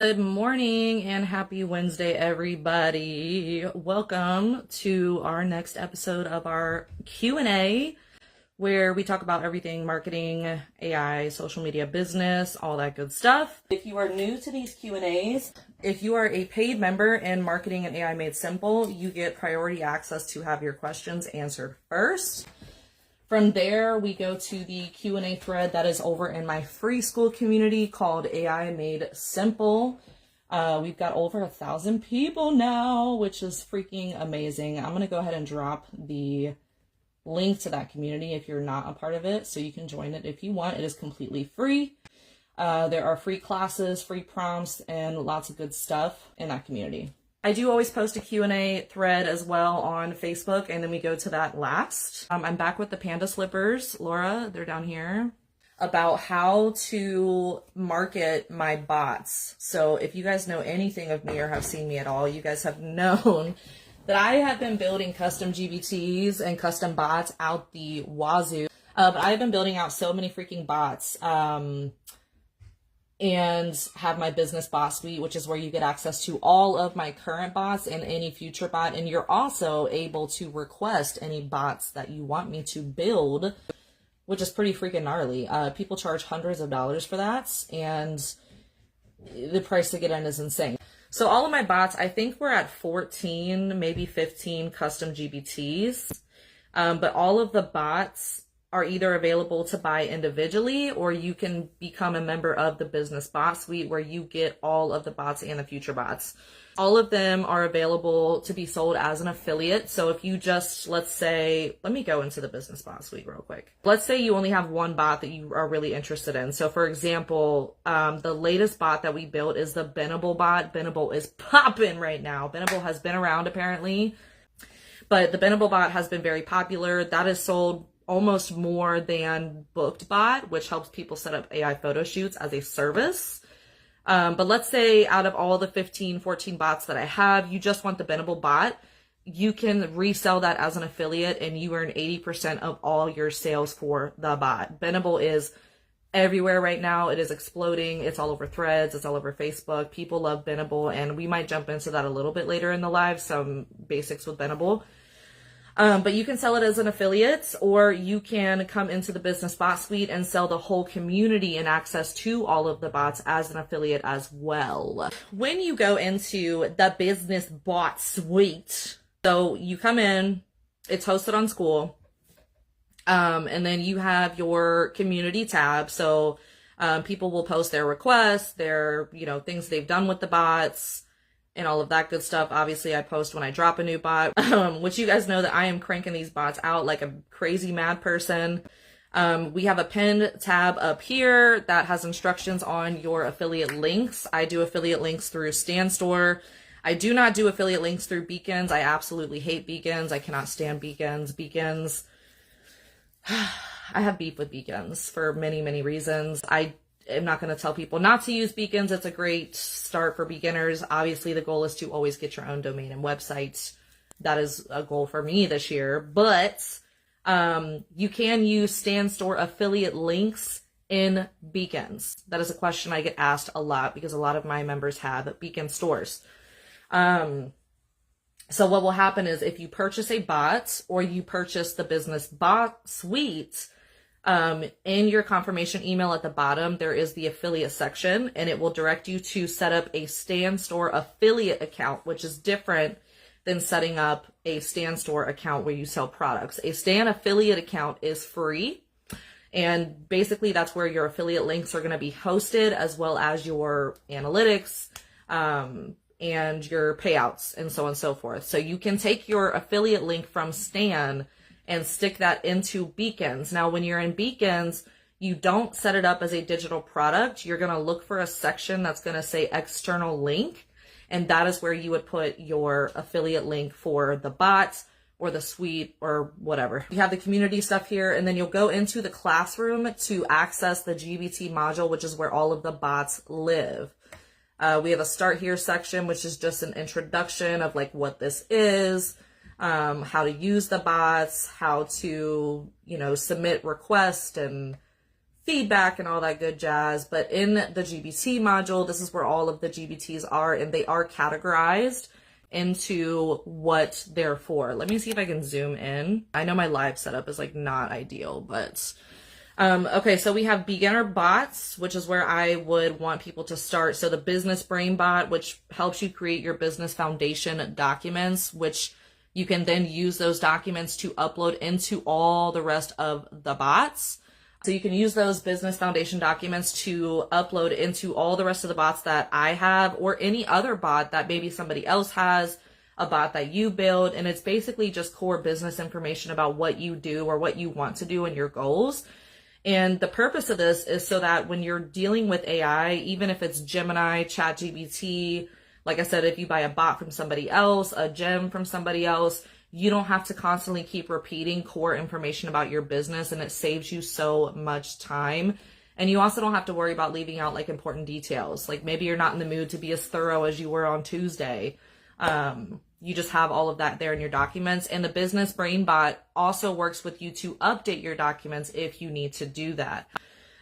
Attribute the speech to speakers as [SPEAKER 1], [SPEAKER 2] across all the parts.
[SPEAKER 1] Good morning and happy Wednesday, everybody. Welcome to our next episode of our Q&A, where we talk about everything marketing, AI, social media, business, all that good stuff. If you are new to these Q&As, if you are a paid member in Marketing and AI Made Simple, you get priority access to have your questions answered first. From there, we go to the Q&A thread that is over in my free school community called AI Made Simple. We've got over 1,000 people now, which is freaking amazing. I'm going to go ahead and drop the link to that community if you're not a part of it, so you can join it if you want. It is completely free. There are free classes, free prompts, and lots of good stuff in that community. I do always post a Q&A thread as well on Facebook, and then we go to that last. I'm back with the panda slippers, Laura, they're down here, about how to market my bots. So if you guys know anything of me or have seen me at all, you guys have known that I have been building custom GBTs and custom bots out the wazoo. But I've been building out so many freaking bots. And have my business bot suite, which is where you get access to all of my current bots and any future bot. And you're also able to request any bots that you want me to build, which is pretty freaking gnarly. People charge hundreds of dollars for that, and the price to get in is insane. So all of my bots, I think we're at 14, maybe 15 custom GBTs. But all of the bots are either available to buy individually, or you can become a member of the business bot suite where you get all of the bots and the future bots. All of them are available to be sold as an affiliate. So if you just, let's say, let me go into the business bot suite real quick. Let's say you only have one bot that you are really interested in. So for example, the latest bot that we built is the Benable bot. Benable is popping right now. Benable has been around apparently, but the Benable bot has been very popular. That is sold almost more than Bookedbot, which helps people set up AI photo shoots as a service. But let's say out of all the 15, 14 bots that I have, you just want the Benable bot. You can resell that as an affiliate and you earn 80% of all your sales for the bot. Benable is everywhere right now. It is exploding. It's all over Threads. It's all over Facebook. People love Benable, and we might jump into that a little bit later in the live, some basics with Benable. But you can sell it as an affiliate, or you can come into the business bot suite and sell the whole community and access to all of the bots as an affiliate as well. When you go into the business bot suite, so you come in, it's hosted on School, and then you have your community tab. So people will post their requests, their, things they've done with the bots, and all of that good stuff. Obviously, I post when I drop a new bot, which you guys know that I am cranking these bots out like a crazy mad person. We have a pinned tab up here that has instructions on your affiliate links. I do affiliate links through Stan Store. I do not do affiliate links through beacons. I absolutely hate beacons. I cannot stand beacons. Beacons, I have beef with beacons for many, many reasons. I'm not going to tell people not to use beacons. It's a great start for beginners. Obviously, the goal is to always get your own domain and website. That is a goal for me this year. But you can use Stan Store affiliate links in beacons. That is a question I get asked a lot because a lot of my members have beacon stores. So what will happen is if you purchase a bot or you purchase the business bot suite, in your confirmation email at the bottom, there is the affiliate section, and it will direct you to set up a Stan Store affiliate account, which is different than setting up a Stan Store account where you sell products. A Stan affiliate account is free, and basically that's where your affiliate links are going to be hosted, as well as your analytics, and your payouts, and so on and so forth. So you can take your affiliate link from Stan and stick that into beacons. Now, when you're in beacons, you don't set it up as a digital product. You're going to look for a section that's going to say external link. And that is where you would put your affiliate link for the bot or the suite or whatever. You have the community stuff here, and then you'll go into the classroom to access the GBT module, which is where all of the bots live. We have a start here section, which is just an introduction of like what this is, how to use the bots, how to, submit requests and feedback and all that good jazz. But in the GBT module, this is where all of the GBTs are, and they are categorized into what they're for. Let me see if I can zoom in. I know my live setup is like not ideal, but okay, so we have beginner bots, which is where I would want people to start. So the business brain bot, which helps you create your business foundation documents, which you can then use those documents to upload into all the rest of the bots. So you can use those business foundation documents to upload into all the rest of the bots that I have, or any other bot that maybe somebody else has, a bot that you build. And it's basically just core business information about what you do or what you want to do and your goals. And the purpose of this is so that when you're dealing with AI, even if it's Gemini, ChatGPT, like I said, if you buy a bot from somebody else, a gem from somebody else, you don't have to constantly keep repeating core information about your business, and it saves you so much time. And you also don't have to worry about leaving out like important details. Like maybe you're not in the mood to be as thorough as you were on Tuesday. You just have all of that there in your documents. And the business brain bot also works with you to update your documents if you need to do that.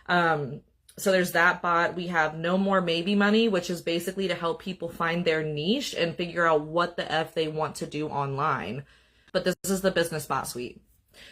[SPEAKER 1] So there's that bot. We have No More Maybe Money, which is basically to help people find their niche and figure out what the F they want to do online. But this is the business bot suite.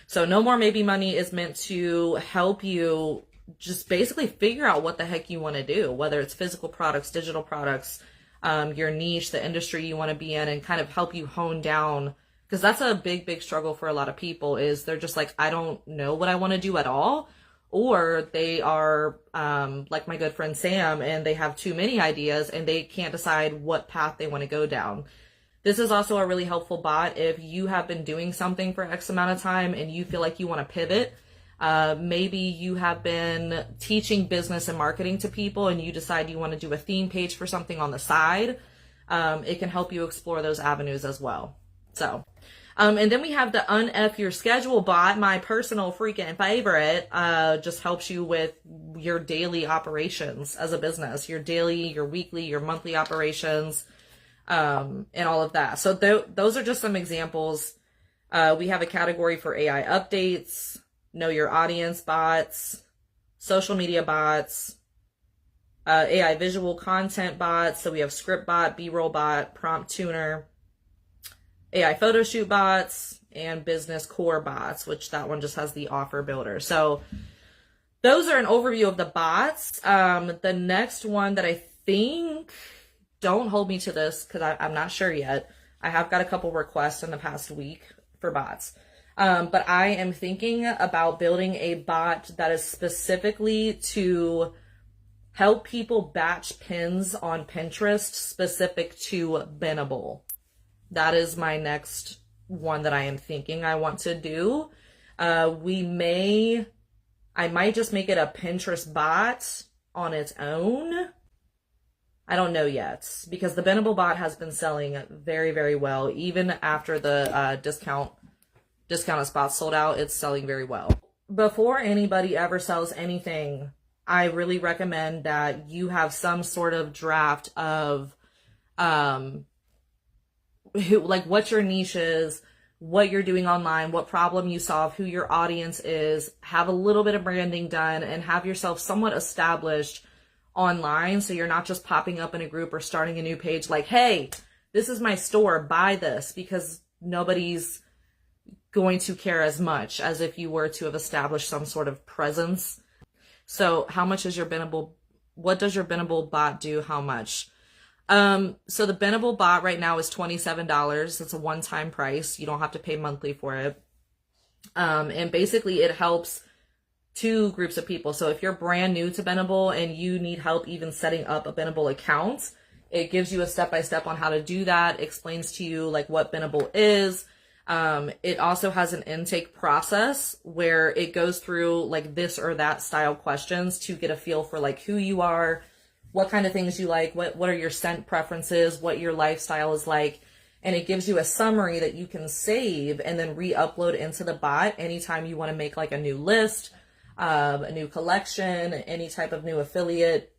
[SPEAKER 1] So No More Maybe Money is meant to help you just basically figure out what the heck you want to do, whether it's physical products, digital products, your niche, the industry you want to be in, and kind of help you hone down, because that's a big struggle for a lot of people. Is they're just like, I don't know what I want to do at all, or they are like my good friend Sam, and they have too many ideas and they can't decide what path they want to go down. This is also a really helpful bot if you have been doing something for X amount of time and you feel like you want to pivot. Maybe you have been teaching business and marketing to people and you decide you want to do a theme page for something on the side. It can help you explore those avenues as well. So, and then we have the Unf Your Schedule bot, my personal freaking favorite. Just helps you with your daily operations as a business, your daily, your weekly, your monthly operations, and all of that. So those are just some examples. We have a category for AI updates, know your audience bots, social media bots, AI visual content bots. So we have script bot, B-roll bot, prompt tuner, AI photo shoot bots, and business core bots, which that one just has the offer builder. So those are an overview of the bots. The next one that I think, don't hold me to this because I'm not sure yet. I have got a couple requests in the past week for bots. But I am thinking about building a bot that is specifically to help people batch pins on Pinterest specific to Benable. That is my next one that I am thinking I want to do. I might just make it a Pinterest bot on its own. I don't know yet, because the Benable bot has been selling very well. Even after the discounted spots sold out, it's selling very well. Before anybody ever sells anything, I really recommend that you have some sort of draft of what your niche is, what you're doing online, what problem you solve, who your audience is, have a little bit of branding done, and have yourself somewhat established online, so you're not just popping up in a group or starting a new page like, hey, this is my store, buy this, because nobody's going to care as much as if you were to have established some sort of presence. So how much is your Benable? What does your Benable bot do? How much? So the Benable bot right now is $27. It's a one-time price. You don't have to pay monthly for it. And basically it helps two groups of people. So if you're brand new to Benable and you need help even setting up a Benable account, it gives you a step-by-step on how to do that, explains to you like what Benable is. It also has an intake process where it goes through like this or that style questions to get a feel for like who you are, what kind of things you like, what are your scent preferences, what your lifestyle is like. And it gives you a summary that you can save and then re-upload into the bot anytime you want to make like a new list, a new collection, any type of new affiliate,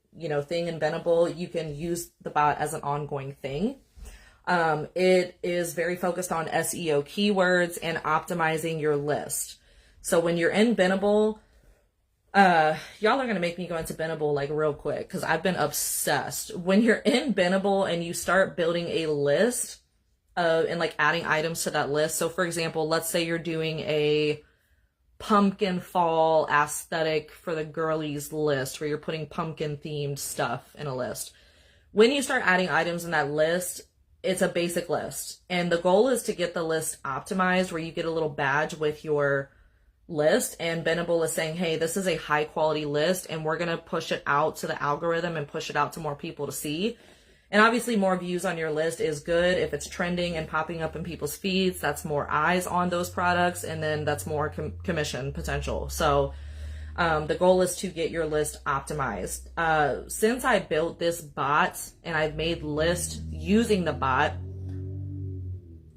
[SPEAKER 1] thing in Benable. You can use the bot as an ongoing thing. It is very focused on SEO keywords and optimizing your list. So when you're in Benable, Y'all are going to make me go into Benable like real quick because I've been obsessed. When you're in Benable and you start building a list and like adding items to that list. So for example, let's say you're doing a pumpkin fall aesthetic for the girlies list where you're putting pumpkin themed stuff in a list. When you start adding items in that list, it's a basic list. And the goal is to get the list optimized where you get a little badge with your list, and Benable is saying, hey, this is a high quality list and we're going to push it out to the algorithm and push it out to more people to see. And obviously more views on your list is good. If it's trending and popping up in people's feeds, that's more eyes on those products, and then that's more commission potential. So the goal is to get your list optimized. Since I built this bot and I've made lists using the bot,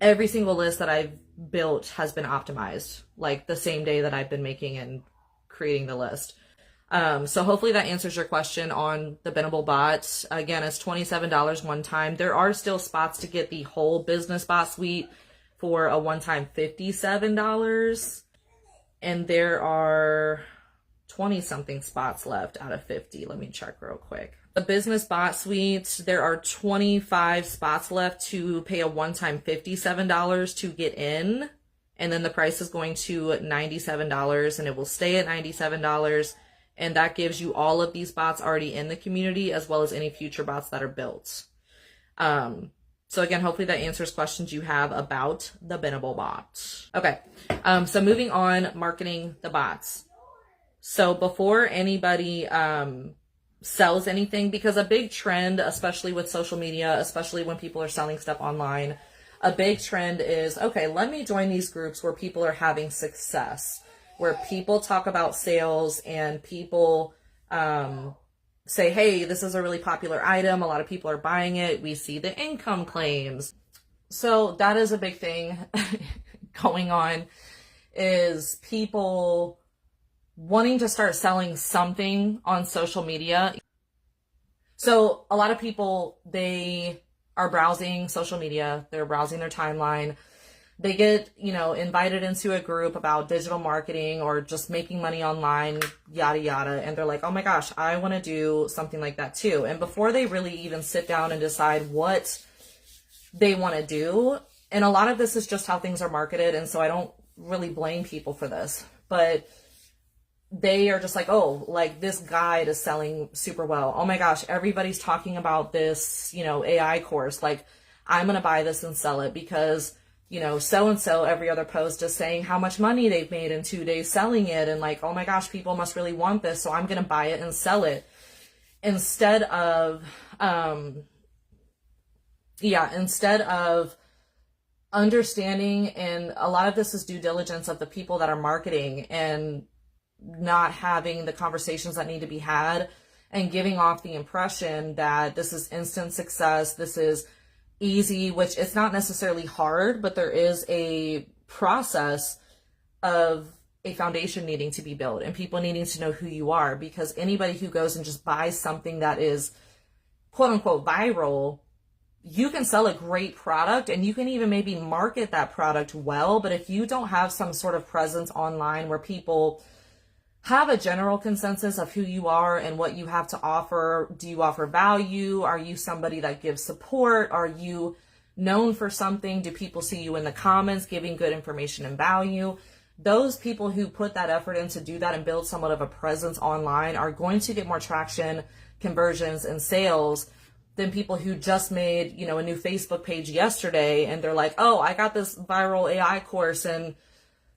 [SPEAKER 1] every single list that I've built has been optimized like the same day that I've been making and creating the list. So hopefully that answers your question on the Benable bot. Again, it's $27 one time. There are still spots to get the whole business bot suite for a one-time $57. And there are 20 something spots left out of 50. Let me check real quick. The business bot suite, there are 25 spots left to pay a one-time $57 to get in. And then the price is going to $97 and it will stay at $97. And that gives you all of these bots already in the community as well as any future bots that are built. So again, hopefully that answers questions you have about the Benable bot. Okay, so moving on, marketing the bots. So before anybody sells anything, because a big trend, especially with social media, especially when people are selling stuff online, a big trend is, okay, let me join these groups where people are having success, where people talk about sales and people say, hey, this is a really popular item. A lot of people are buying it. We see the income claims. So that is a big thing going on, is people wanting to start selling something on social media. So a lot of people, they are browsing social media, they're browsing their timeline, they get, invited into a group about digital marketing or just making money online, yada, yada. And they're like, oh my gosh, I want to do something like that too. And before they really even sit down and decide what they want to do, and a lot of this is just how things are marketed. And so I don't really blame people for this, but they are just like, oh, like this guide is selling super well. Oh my gosh, everybody's talking about this, AI course. Like, I'm going to buy this and sell it because, so-and-so every other post is saying how much money they've made in 2 days selling it. And like, oh my gosh, people must really want this. So I'm going to buy it and sell it. Instead of understanding, and a lot of this is due diligence of the people that are marketing and not having the conversations that need to be had and giving off the impression that this is instant success, this is easy, which it's not necessarily hard, but there is a process of a foundation needing to be built and people needing to know who you are, because anybody who goes and just buys something that is quote unquote viral, you can sell a great product and you can even maybe market that product well, but if you don't have some sort of presence online where people have a general consensus of who you are and what you have to offer. Do you offer value? Are you somebody that gives support? Are you known for something? Do people see you in the comments giving good information and value? Those people who put that effort in to do that and build somewhat of a presence online are going to get more traction, conversions, and sales than people who just made, a new Facebook page yesterday and they're like, oh, I got this viral AI course and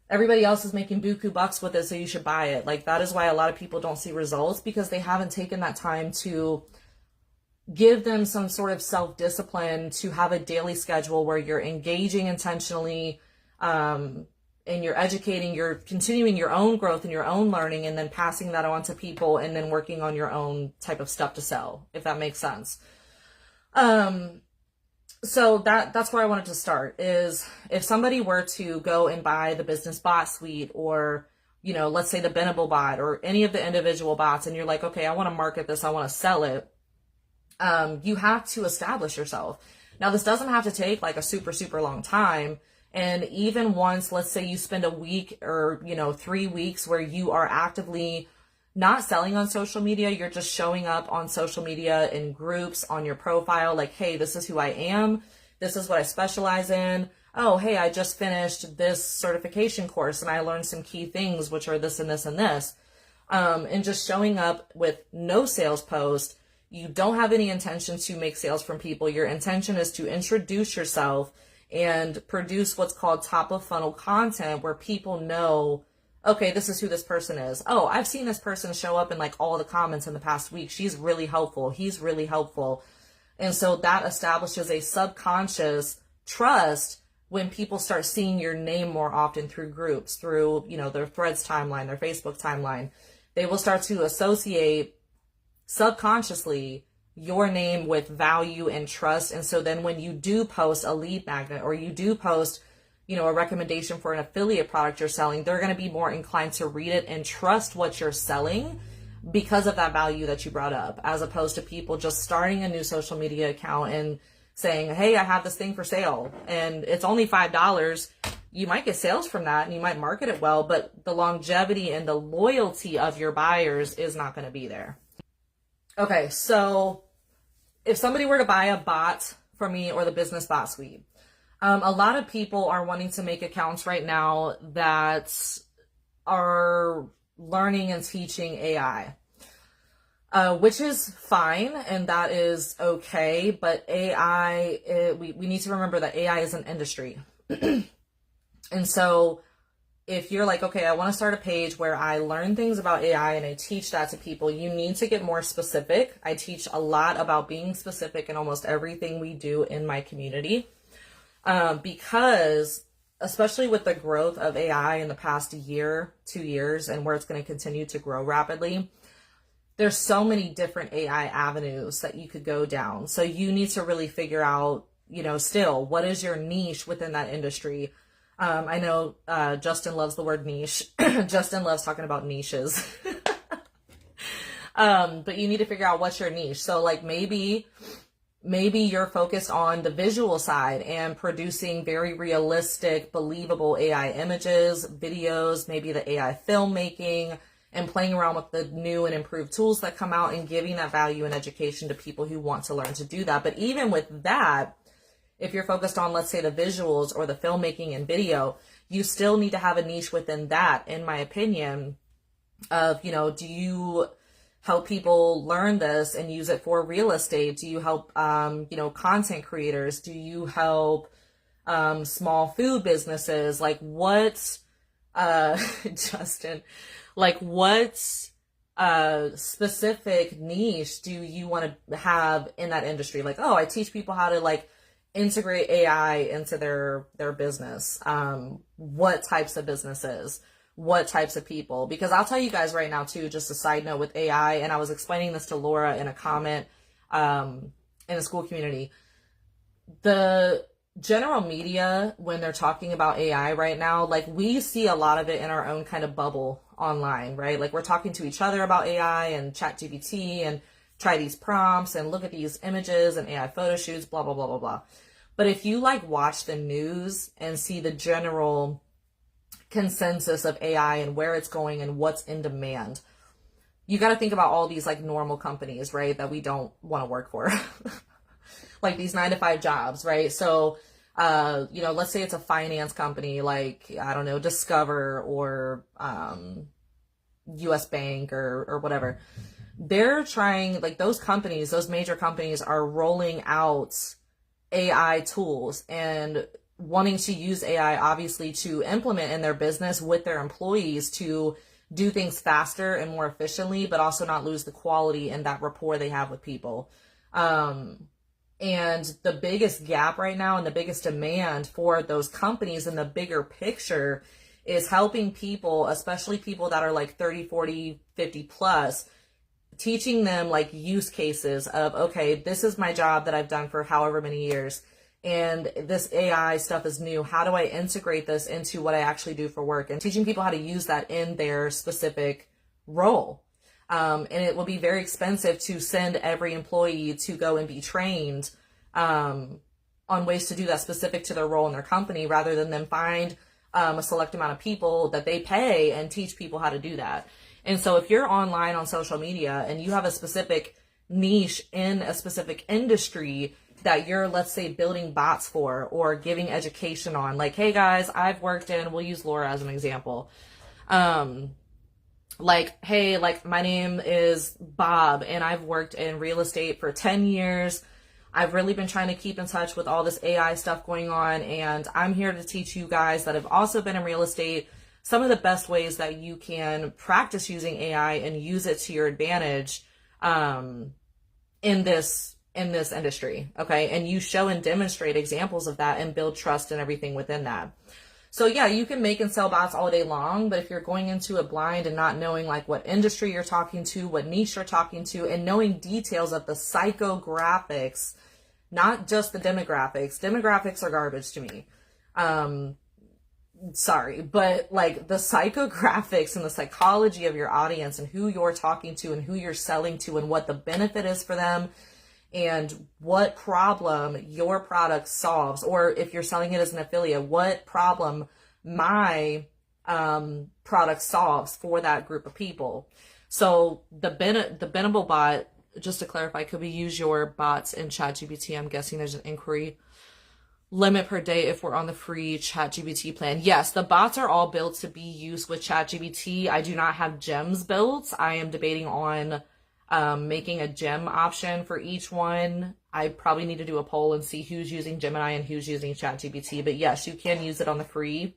[SPEAKER 1] everybody else is making buku bucks with it, so you should buy it. Like, that is why a lot of people don't see results, because they haven't taken that time to give them some sort of self-discipline to have a daily schedule where you're engaging intentionally, and you're educating, you're continuing your own growth and your own learning, and then passing that on to people, and then working on your own type of stuff to sell, if that makes sense. So that's where I wanted to start, is if somebody were to go and buy the business bot suite or, let's say the Benable bot or any of the individual bots, and you're like, okay, I want to market this, I want to sell it. You have to establish yourself. Now, this doesn't have to take like a super, super long time. And even once, let's say you spend a week or, 3 weeks where you are actively not selling on social media. You're just showing up on social media in groups on your profile. Like, hey, this is who I am. This is what I specialize in. Oh, hey, I just finished this certification course and I learned some key things, which are this and this and this. And just showing up with no sales post. You don't have any intention to make sales from people. Your intention is to introduce yourself and produce what's called top of funnel content where people know, okay, this is who this person is. Oh, I've seen this person show up in like all the comments in the past week. She's really helpful. He's really helpful. And so that establishes a subconscious trust when people start seeing your name more often through groups, through, their Threads timeline, their Facebook timeline. They will start to associate subconsciously your name with value and trust. And so then when you do post a lead magnet or you do post, a recommendation for an affiliate product you're selling, they're going to be more inclined to read it and trust what you're selling because of that value that you brought up, as opposed to people just starting a new social media account and saying, hey, I have this thing for sale and it's only $5. You might get sales from that and you might market it well, but the longevity and the loyalty of your buyers is not going to be there. Okay, so if somebody were to buy a bot from me or the Business Bot Suite, a lot of people are wanting to make accounts right now that are learning and teaching AI, which is fine and that is okay. But AI, we need to remember that AI is an industry. And so if you're like, okay, I want to start a page where I learn things about AI and I teach that to people, you need to get more specific. I teach a lot about being specific in almost everything we do in my community. Because especially with the growth of AI in the past year, 2 years, and where it's going to continue to grow rapidly, there's so many different AI avenues that you could go down. So you need to really figure out, still, what is your niche within that industry? I know Justin loves the word niche. Justin loves talking about niches. But you need to figure out what's your niche. So like maybe you're focused on the visual side and producing very realistic, believable AI images, videos, maybe the AI filmmaking, and playing around with the new and improved tools that come out and giving that value and education to people who want to learn to do that. But even with that, if you're focused on, let's say, the visuals or the filmmaking and video, you still need to have a niche within that, in my opinion, of, do you help people learn this and use it for real estate? Do you help, content creators? Do you help small food businesses? Like what, Justin, like what specific niche do you want to have in that industry? Like, oh, I teach people how to like integrate AI into their business. What types of businesses? What types of people? Because I'll tell you guys right now too, just a side note with AI, and I was explaining this to Laura in a comment in the school community. The general media, when they're talking about AI right now, like we see a lot of it in our own kind of bubble online, right? Like we're talking to each other about AI and ChatGPT and try these prompts and look at these images and AI photo shoots, blah, blah, blah, blah, blah. But if you like watch the news and see the general consensus of AI and where it's going and what's in demand, you got to think about all these like normal companies, right? That we don't want to work for, like these 9-to-5 jobs, right? So, let's say it's a finance company, like, I don't know, Discover or, US Bank or whatever. They're trying, like those companies, those major companies are rolling out AI tools and wanting to use AI obviously to implement in their business with their employees to do things faster and more efficiently, but also not lose the quality and that rapport they have with people. And the biggest gap right now and the biggest demand for those companies in the bigger picture is helping people, especially people that are like 30, 40, 50 plus, teaching them like use cases of, okay, this is my job that I've done for however many years, and this AI stuff is new. How do I integrate this into what I actually do for work? And teaching people how to use that in their specific role. And it will be very expensive to send every employee to go and be trained on ways to do that specific to their role in their company, rather than them find a select amount of people that they pay and teach people how to do that. And so if you're online on social media and you have a specific niche in a specific industry that you're, let's say, building bots for or giving education on, like, hey guys, I've worked in, we'll use Laura as an example. Like, hey, like, my name is Bob and I've worked in real estate for 10 years. I've really been trying to keep in touch with all this AI stuff going on, and I'm here to teach you guys that have also been in real estate some of the best ways that you can practice using AI and use it to your advantage in this industry. Okay. And you show and demonstrate examples of that and build trust and everything within that. So yeah, you can make and sell bots all day long, but if you're going into it blind and not knowing like what industry you're talking to, what niche you're talking to, and knowing details of the psychographics, not just the demographics are garbage to me. Sorry, but like the psychographics and the psychology of your audience and who you're talking to and who you're selling to and what the benefit is for them and what problem your product solves, or if you're selling it as an affiliate, what problem my product solves for that group of people. So the Benable bot, just to clarify, could we use your bots in ChatGPT? I'm guessing there's an inquiry limit per day if we're on the free ChatGPT plan. Yes, the bots are all built to be used with ChatGPT. I do not have gems built. I am debating on making a gem option for each one. I probably need to do a poll and see who's using Gemini and who's using ChatGPT. But yes, you can use it on the free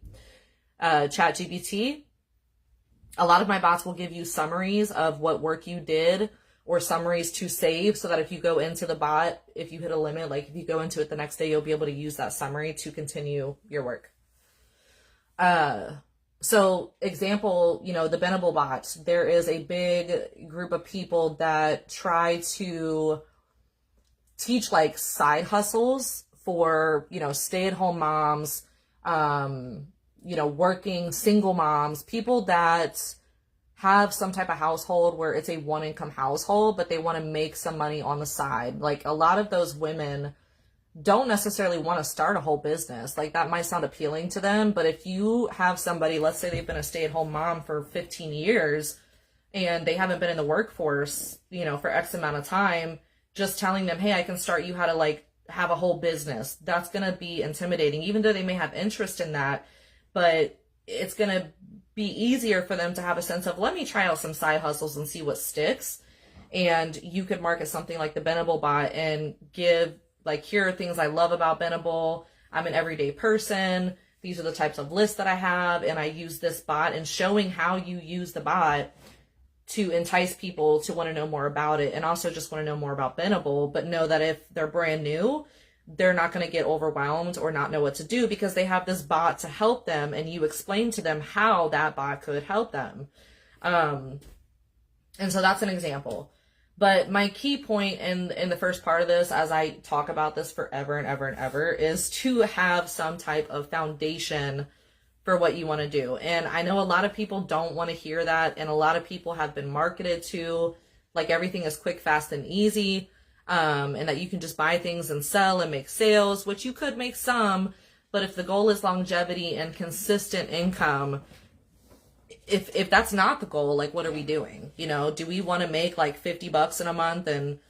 [SPEAKER 1] ChatGPT. A lot of my bots will give you summaries of what work you did or summaries to save, so that if you go into the bot, if you hit a limit, like if you go into it the next day, you'll be able to use that summary to continue your work. So example, you know, the Benable bot, there is a big group of people that try to teach like side hustles for, you know, stay-at-home moms, you know, working single moms, people that have some type of household where it's a one-income household, but they want to make some money on the side. Like a lot of those women don't necessarily want to start a whole business. Like that might sound appealing to them, but if you have somebody, let's say they've been a stay-at-home mom for 15 years and they haven't been in the workforce, you know, for X amount of time, just telling them, hey, I can start you how to like have a whole business, that's going to be intimidating, even though they may have interest in that, but it's going to be easier for them to have a sense of, let me try out some side hustles and see what sticks. And you could market something like the Benable bot and give, like, here are things I love about Benable. I'm an everyday person. These are the types of lists that I have. And I use this bot, and showing how you use the bot to entice people to want to know more about it. And also just want to know more about Benable, but know that if they're brand new, they're not going to get overwhelmed or not know what to do because they have this bot to help them, and you explain to them how that bot could help them. And so that's an example. But my key point in the first part of this, as I talk about this forever and ever and ever, is to have some type of foundation for what you want to do. And I know a lot of people don't want to hear that, and a lot of people have been marketed to like everything is quick, fast, and easy. And that you can just buy things and sell and make sales, which you could make some, but if the goal is longevity and consistent income, if that's not the goal, like, what are we doing? You know, do we want to make like $50 in a month and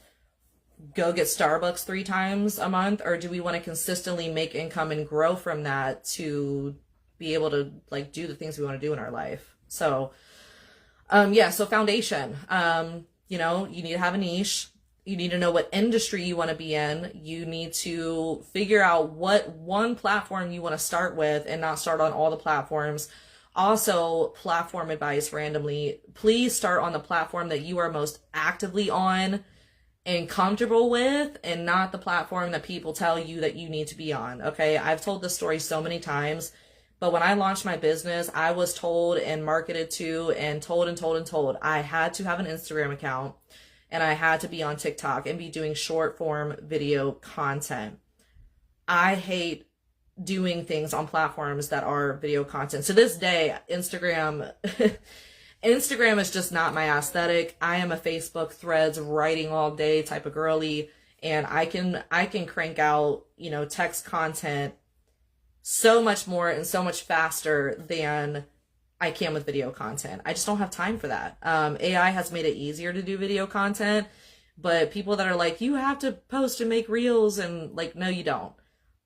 [SPEAKER 1] go get Starbucks 3 times a month? Or do we want to consistently make income and grow from that to be able to like do the things we want to do in our life? So, yeah, so foundation, you know, you need to have a niche. You need to know what industry you want to be in. You need to figure out what one platform you want to start with and not start on all the platforms. Also, platform advice randomly. Please start on the platform that you are most actively on and comfortable with, and not the platform that people tell you that you need to be on. Okay, I've told this story so many times, but when I launched my business, I was told and marketed to and told I had to have an Instagram account. And I had to be on TikTok and be doing short form video content. I hate doing things on platforms that are video content. To this day, Instagram is just not my aesthetic. I am a Facebook threads writing all day type of girly, and I can crank out, you know, text content so much more and so much faster than I can with video content. I just don't have time for that. AI has made it easier to do video content, but people that are like, you have to post and make reels, and like, no, you don't.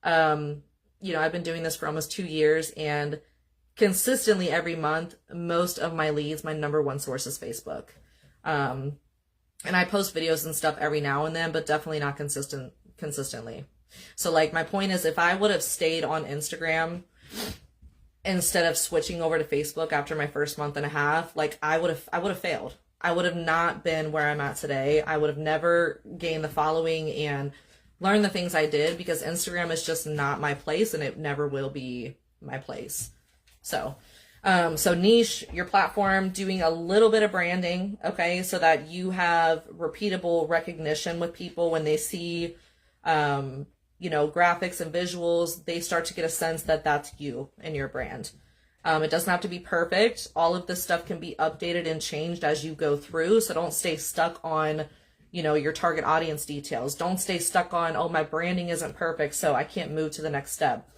[SPEAKER 1] I've been doing this for almost 2 years, and consistently every month, most of my leads, my number one source is Facebook. And I post videos and stuff every now and then, but definitely not consistently. So like, my point is, if I would have stayed on Instagram instead of switching over to Facebook after my first month and a half, like I would have failed. I would have not been where I'm at today. I would have never gained the following and learned the things I did, because Instagram is just not my place, and it never will be my place. So niche your platform, doing a little bit of branding, okay, so that you have repeatable recognition with people when they see, graphics and visuals. They start to get a sense that that's you and your brand. It doesn't have to be perfect. All of this stuff can be updated and changed as you go through. So don't stay stuck on, your target audience details. Don't stay stuck on, oh, my branding isn't perfect, so I can't move to the next step.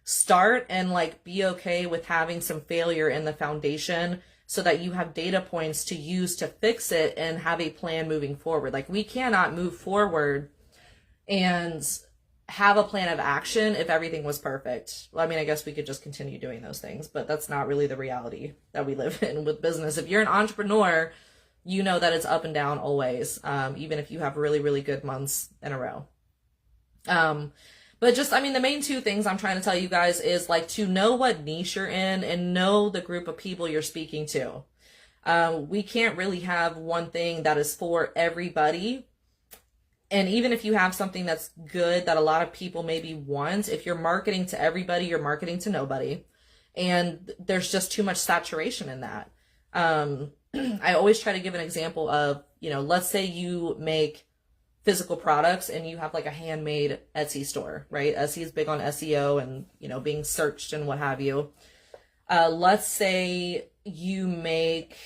[SPEAKER 1] Start and like be okay with having some failure in the foundation, so that you have data points to use to fix it and have a plan moving forward. Like, we cannot move forward and have a plan of action if everything was perfect. Well, I mean, I guess we could just continue doing those things, but that's not really the reality that we live in with business. If you're an entrepreneur, you know that it's up and down always, even if you have really, really good months in a row. But just, the main two things I'm trying to tell you guys is like to know what niche you're in and know the group of people you're speaking to. We can't really have one thing that is for everybody. And even if you have something that's good that a lot of people maybe want, if you're marketing to everybody, you're marketing to nobody. And there's just too much saturation in that. I always try to give an example of, let's say you make physical products and you have like a handmade Etsy store, right? Etsy is big on SEO and, being searched and what have you. Let's say you make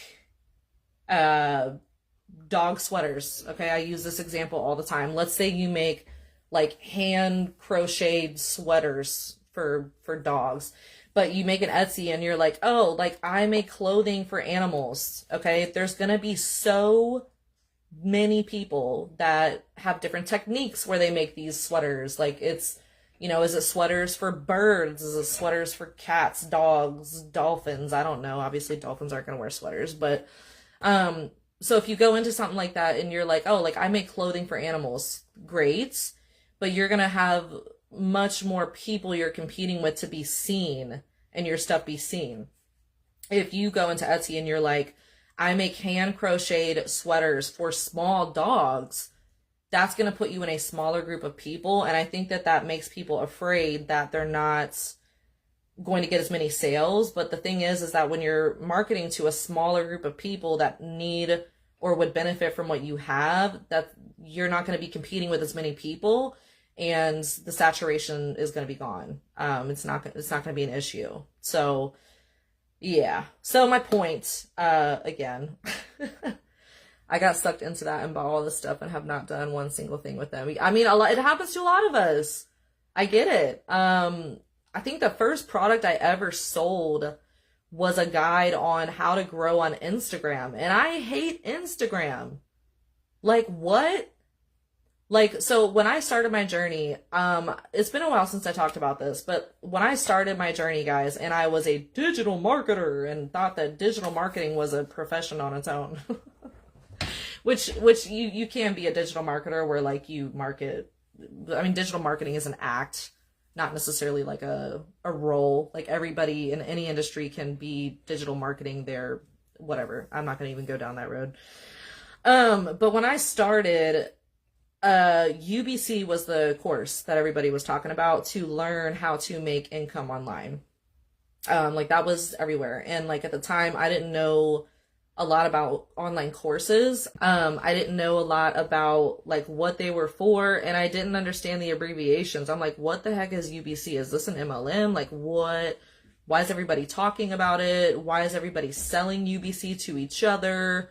[SPEAKER 1] dog sweaters. Okay, I use this example all the time. Let's say you make like hand crocheted sweaters for dogs, but you make an Etsy and you're like, oh, like I make clothing for animals. Okay, there's gonna be so many people that have different techniques where they make these sweaters. Like, it's, is it sweaters for birds? Is it sweaters for cats, dogs, dolphins? I don't know. Obviously dolphins aren't going to wear sweaters, but, so if you go into something like that and you're like, oh, like I make clothing for animals, great. But you're going to have much more people you're competing with to be seen and your stuff be seen. If you go into Etsy and you're like, I make hand crocheted sweaters for small dogs, that's going to put you in a smaller group of people. And I think that makes people afraid that they're not going to get as many sales. But the thing is that when you're marketing to a smaller group of people that need or would benefit from what you have, that you're not going to be competing with as many people, and the saturation is going to be gone. It's not going to be an issue. So yeah. So my point, again, I got sucked into that and bought all this stuff and have not done one single thing with them. I mean, it happens to a lot of us. I get it. I think the first product I ever sold was a guide on how to grow on Instagram. And I hate Instagram. Like, what? Like, so when I started my journey, it's been a while since I talked about this, but when I started my journey, guys, and I was a digital marketer and thought that digital marketing was a profession on its own, which you can be a digital marketer where like you market. I mean, digital marketing is an act, not necessarily like a role. Like, everybody in any industry can be digital marketing. They're whatever. I'm not going to even go down that road. But when I started, UBC was the course that everybody was talking about to learn how to make income online. Like, that was everywhere. And like, at the time, I didn't know a lot about online courses. I didn't know a lot about like what they were for, and I didn't understand the abbreviations. I'm like, what the heck is UBC? Is this an MLM? Like, what? Why is everybody talking about it? Why is everybody selling UBC to each other?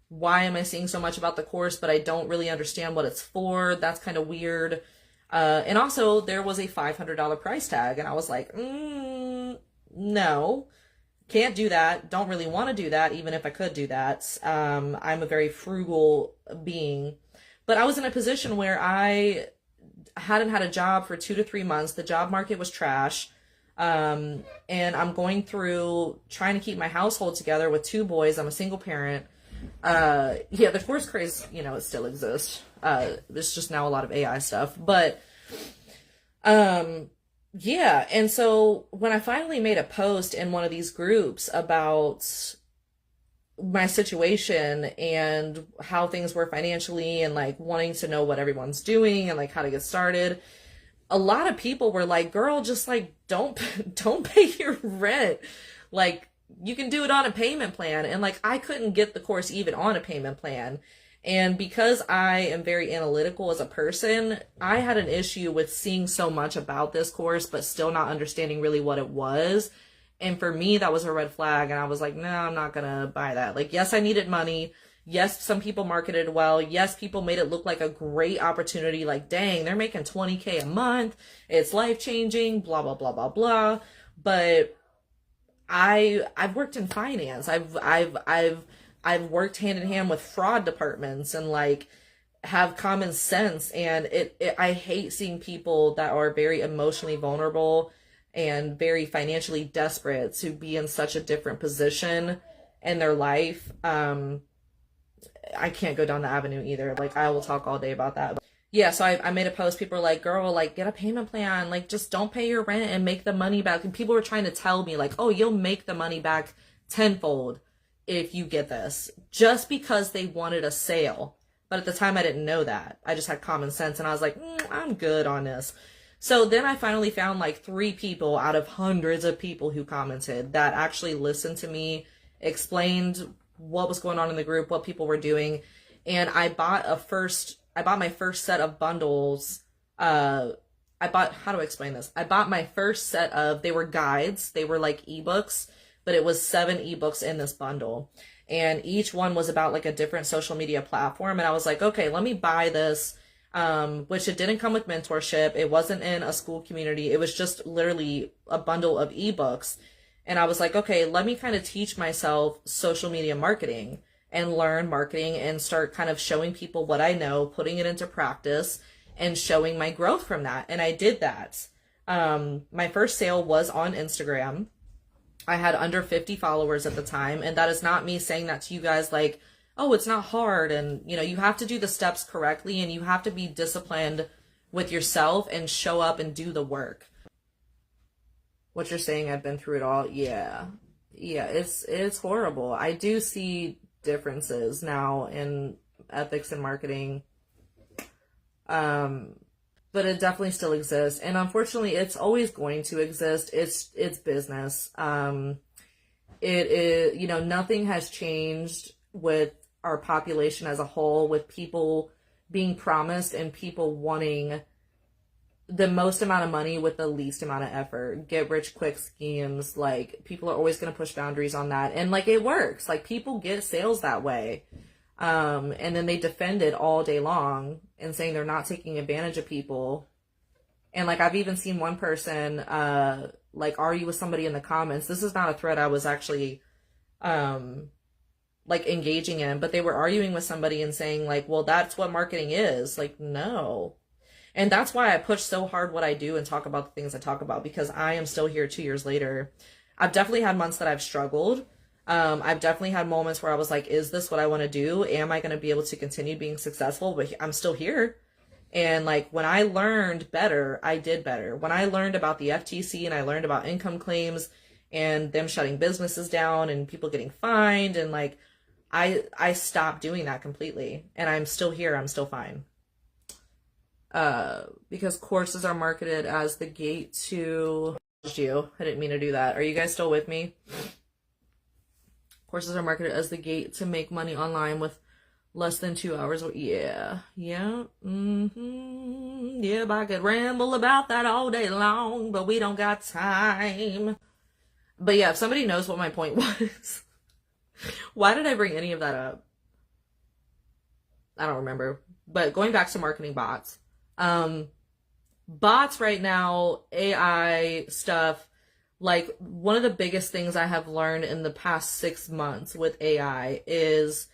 [SPEAKER 1] Why am I seeing so much about the course, but I don't really understand what it's for? That's kind of weird. And also, there was a $500 price tag, and I was like, no. Can't do that. Don't really want to do that, even if I could do that. I'm a very frugal being. But I was in a position where I hadn't had a job for 2 to 3 months. The job market was trash. And I'm going through trying to keep my household together with 2 boys. I'm a single parent. Yeah, the divorce craze, it still exists. There's just now a lot of AI stuff. But, yeah. And so when I finally made a post in one of these groups about my situation and how things were financially and like wanting to know what everyone's doing and like how to get started, a lot of people were like, girl, just like don't pay your rent. Like you can do it on a payment plan. And like I couldn't get the course even on a payment plan. And because I am very analytical as a person, I had an issue with seeing so much about this course but still not understanding really what it was. And for me, that was a red flag. And I was like, no, I'm not gonna buy that. Like, yes, I needed money. Yes, some people marketed well. Yes, people made it look like a great opportunity. Like, dang, they're making 20K a month. It's life-changing, blah, blah, blah, blah, blah. But I've worked in finance. I've worked hand in hand with fraud departments and like have common sense. And I hate seeing people that are very emotionally vulnerable and very financially desperate to be in such a different position in their life. I can't go down the avenue either. Like I will talk all day about that. Yeah, so I made a post. People were like, girl, like get a payment plan. Like just don't pay your rent and make the money back. And people were trying to tell me like, oh, you'll make the money back tenfold if you get this, just because they wanted a sale. But at the time I didn't know that. I just had common sense and I was like, I'm good on this. So then I finally found like 3 people out of hundreds of people who commented that actually listened to me, explained what was going on in the group, what people were doing. And I bought my first set of bundles. How do I explain this? I bought my first set of, they were guides. They were like ebooks, but it was 7 ebooks in this bundle. And each one was about like a different social media platform. And I was like, okay, let me buy this. Which it didn't come with mentorship. It wasn't in a school community. It was just literally a bundle of ebooks. And I was like, okay, let me kind of teach myself social media marketing and learn marketing and start kind of showing people what I know, putting it into practice and showing my growth from that. And I did that. My first sale was on Instagram. I had under 50 followers at the time. And that is not me saying that to you guys like, oh, it's not hard. And, you have to do the steps correctly and you have to be disciplined with yourself and show up and do the work. What you're saying, I've been through it all. Yeah. Yeah, it's horrible. I do see differences now in ethics and marketing. But it definitely still exists. And unfortunately, it's always going to exist. It's business. It is, nothing has changed with our population as a whole, with people being promised and people wanting the most amount of money with the least amount of effort. Get rich quick schemes. Like people are always going to push boundaries on that. And like it works. Like people get sales that way. And then they defend it all day long and saying they're not taking advantage of people. And like I've even seen one person like argue with somebody in the comments. This is not a thread I was actually like engaging in, but they were arguing with somebody and saying like, well, that's what marketing is. Like, no. And that's why I push so hard what I do and talk about the things I talk about, because I am still here 2 years later. I've definitely had months that I've struggled. I've definitely had moments where I was like, is this what I want to do? Am I going to be able to continue being successful? But I'm still here. And like when I learned better, I did better. When I learned about the FTC and I learned about income claims and them shutting businesses down and people getting fined, and like I stopped doing that completely. And I'm still here. I'm still fine. Because courses are marketed as the gate to you. I didn't mean to do that. Are you guys still with me? Courses are marketed as the gate to make money online with less than 2 hours. Yeah. Yeah. Yeah, I could ramble about that all day long, but we don't got time. But yeah, if somebody knows what my point was, why did I bring any of that up? I don't remember. But going back to marketing bots. Bots right now, AI stuff, like one of the biggest things I have learned in the past 6 months with AI is,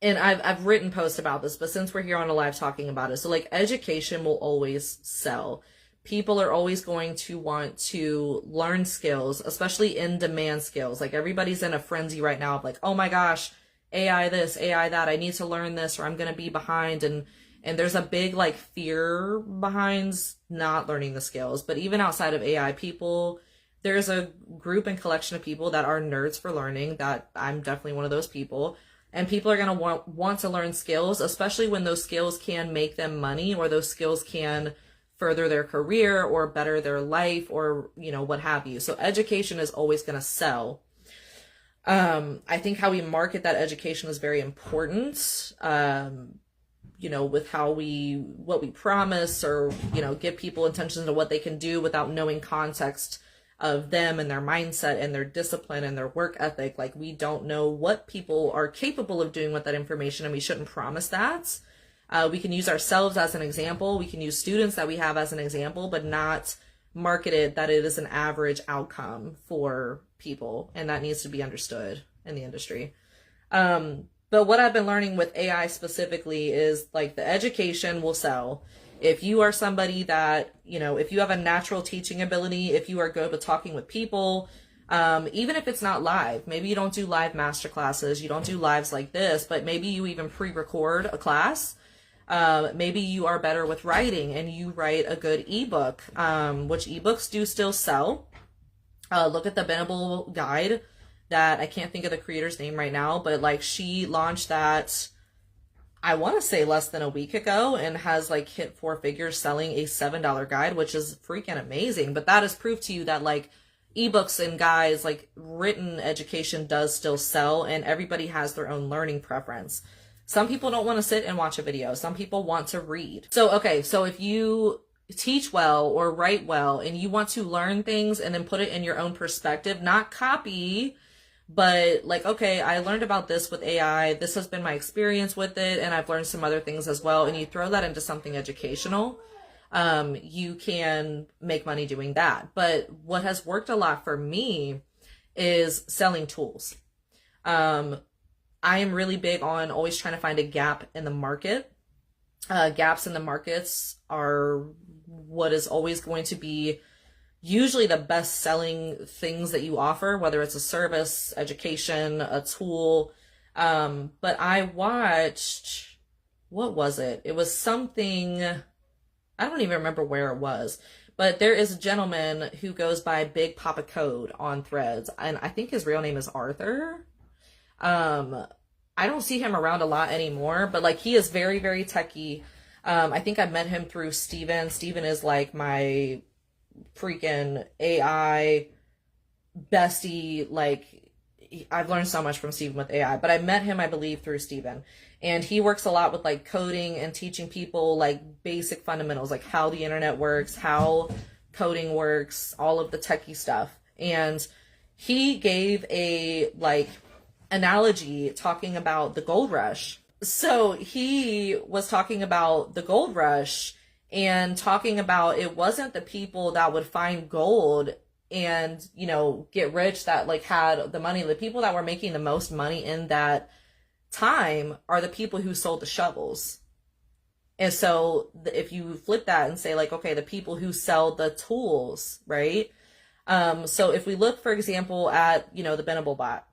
[SPEAKER 1] and I've written posts about this, but since we're here on a live talking about it, so like education will always sell. People are always going to want to learn skills, especially in demand skills. Like everybody's in a frenzy right now of like, oh my gosh, AI this, AI that, I need to learn this or I'm going to be behind. And there's a big like fear behind not learning the skills. But even outside of AI, people, there's a group and collection of people that are nerds for learning, that I'm definitely one of those people. And people are going to want to learn skills, especially when those skills can make them money, or those skills can further their career or better their life, or, you know, what have you. So education is always going to sell. I think how we market that education is very important. You know, with what we promise, or, you know, give people intentions of what they can do without knowing context of them and their mindset and their discipline and their work ethic. Like, we don't know what people are capable of doing with that information, and we shouldn't promise that. We can use ourselves as an example. We can use students that we have as an example, but not market it that it is an average outcome for people. And that needs to be understood in the industry. But what I've been learning with AI specifically is like the education will sell. If you are somebody that, you know, if you have a natural teaching ability, if you are good with talking with people, even if it's not live, maybe you don't do live masterclasses, you don't do lives like this, but maybe you even pre-record a class. Maybe you are better with writing and you write a good ebook, which ebooks do still sell. Look at the Benable guide that I can't think of the creator's name right now, but like she launched that, I want to say less than a week ago, and has like hit 4 figures selling a $7 guide, which is freaking amazing. But that is proof to you that like ebooks and guides, like written education does still sell, and everybody has their own learning preference. Some people don't want to sit and watch a video. Some people want to read. So, okay, so if you teach well or write well and you want to learn things and then put it in your own perspective, not copy, but like, okay, I learned about this with AI. This has been my experience with it, and I've learned some other things as well. And you throw that into something educational, you can make money doing that. But what has worked a lot for me is selling tools. I am really big on always trying to find a gap in the market. Gaps in the markets are what is always going to be usually the best selling things that you offer, whether it's a service, education, a tool. But I watched, what was it? It was something, I don't even remember where it was, but there is a gentleman who goes by Big Papa Code on Threads, and I think his real name is Arthur. I don't see him around a lot anymore, but like he is very, very techie. I think I met him through Steven. Steven is like my freaking AI bestie. Like, I've learned so much from Steven with AI, but I met him, I believe, through Steven. And he works a lot with like coding and teaching people like basic fundamentals, like how the internet works, how coding works, all of the techie stuff. And he gave a like analogy talking about the gold rush. So he was talking about the gold rush and talking about it wasn't the people that would find gold and, you know, get rich that like had the money. The people that were making the most money in that time are the people who sold the shovels. And so if you flip that and say like, okay, the people who sell the tools, right? So if we look, for example, at, you know, the Benable bot,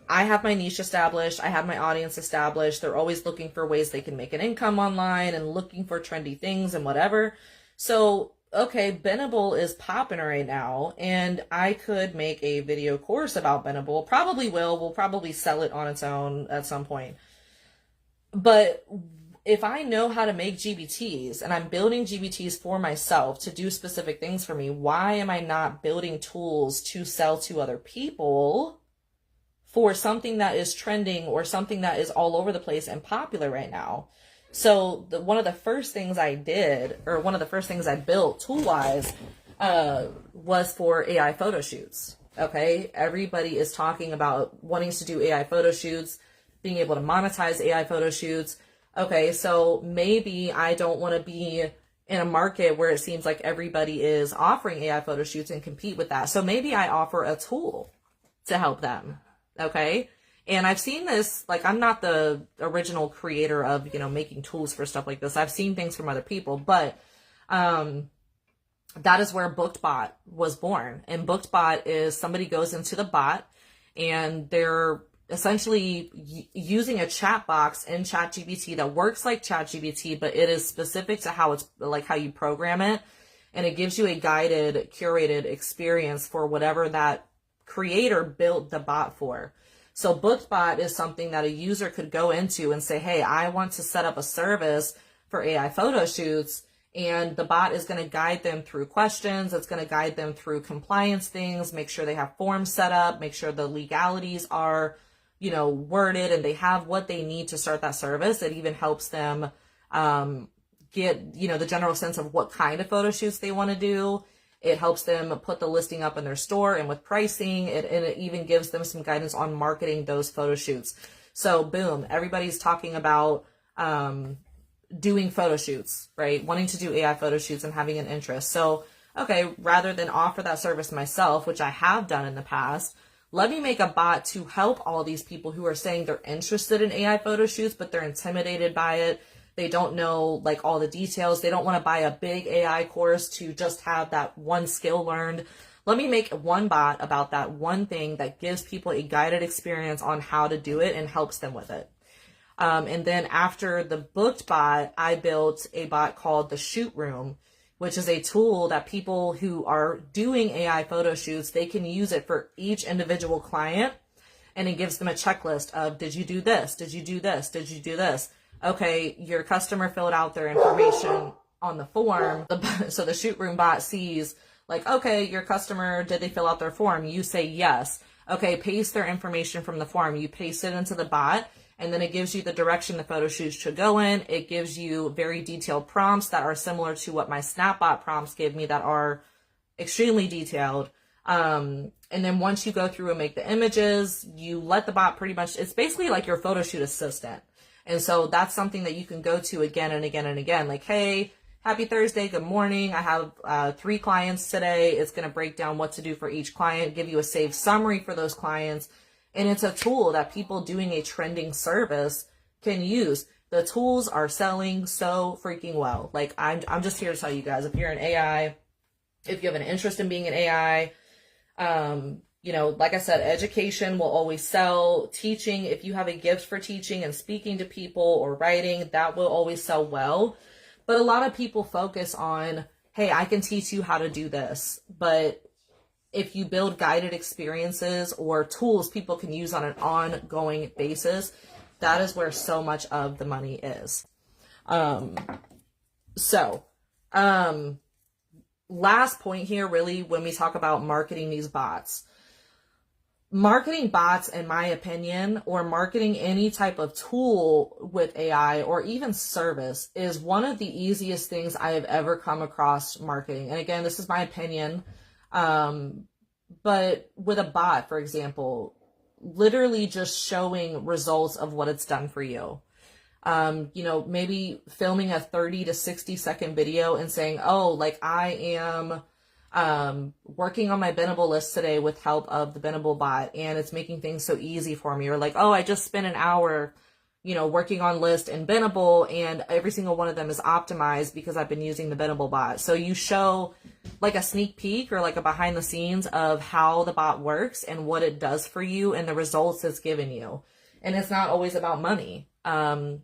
[SPEAKER 1] I have my niche established. I have my audience established. They're always looking for ways they can make an income online and looking for trendy things and whatever. So, okay, Benable is popping right now, and I could make a video course about Benable. Probably will. We'll probably sell it on its own at some point. But if I know how to make GBTs and I'm building GBTs for myself to do specific things for me, why am I not building tools to sell to other people for something that is trending or something that is all over the place and popular right now? So one of the first things I did, or one of the first things I built tool-wise, was for AI photo shoots. Okay, everybody is talking about wanting to do AI photo shoots, being able to monetize AI photo shoots. Okay, so maybe I don't want to be in a market where it seems like everybody is offering AI photo shoots and compete with that. So maybe I offer a tool to help them. Okay. And I've seen this, like, I'm not the original creator of, making tools for stuff like this. I've seen things from other people, but, that is where Bookedbot was born. And Bookedbot is somebody goes into the bot and they're essentially using a chat box in ChatGPT that works like ChatGPT, but it is specific to how it's like how you program it. And it gives you a guided, curated experience for whatever that creator built the bot for. So Bookedbot is something that a user could go into and say, hey, I want to set up a service for AI photo shoots. And the bot is going to guide them through questions. It's going to guide them through compliance things, make sure they have forms set up, make sure the legalities are, worded and they have what they need to start that service. It even helps them get, the general sense of what kind of photo shoots they want to do. It helps them put the listing up in their store and with pricing. And it even gives them some guidance on marketing those photo shoots. So boom, everybody's talking about doing photo shoots, right? Wanting to do AI photo shoots and having an interest. So, okay, rather than offer that service myself, which I have done in the past, let me make a bot to help all these people who are saying they're interested in AI photo shoots, but they're intimidated by it. They don't know like all the details. They don't want to buy a big AI course to just have that one skill learned. Let me make one bot about that one thing that gives people a guided experience on how to do it and helps them with it. And then after the Bookedbot, I built a bot called the Shootroom, which is a tool that people who are doing AI photo shoots, they can use it for each individual client. And it gives them a checklist of, did you do this? Did you do this? Did you do this? Okay, your customer filled out their information on the form. So the Shootroom bot sees like, okay, your customer, did they fill out their form? You say yes. Okay, paste their information from the form. You paste it into the bot. And then it gives you the direction the photo shoot should go in. It gives you very detailed prompts that are similar to what my Snapbot prompts give me that are extremely detailed. And then once you go through and make the images, you let the bot pretty much, it's basically like your photo shoot assistant. And so that's something that you can go to again and again and again. Like, hey, happy Thursday, good morning. I have 3 clients today. It's going to break down what to do for each client, give you a saved summary for those clients. And it's a tool that people doing a trending service can use. The tools are selling so freaking well. Like I'm just here to tell you guys, if you're an AI, if you have an interest in being an AI, like I said, education will always sell. Teaching, if you have a gift for teaching and speaking to people or writing, that will always sell well. But a lot of people focus on, hey, I can teach you how to do this. But if you build guided experiences or tools people can use on an ongoing basis, that is where so much of the money is. Last point here, really, when we talk about marketing these bots. Marketing bots, in my opinion, or marketing any type of tool with AI or even service is one of the easiest things I have ever come across marketing. And again, this is my opinion. But with a bot, for example, literally just showing results of what it's done for you. Maybe filming a 30 to 60 second video and saying, oh, like I am working on my Benable list today with help of the Benable bot and it's making things so easy for me. Or like, oh, I just spent an hour, working on list and Benable and every single one of them is optimized because I've been using the Benable bot. So you show like a sneak peek or like a behind the scenes of how the bot works and what it does for you and the results it's given you. And it's not always about money. I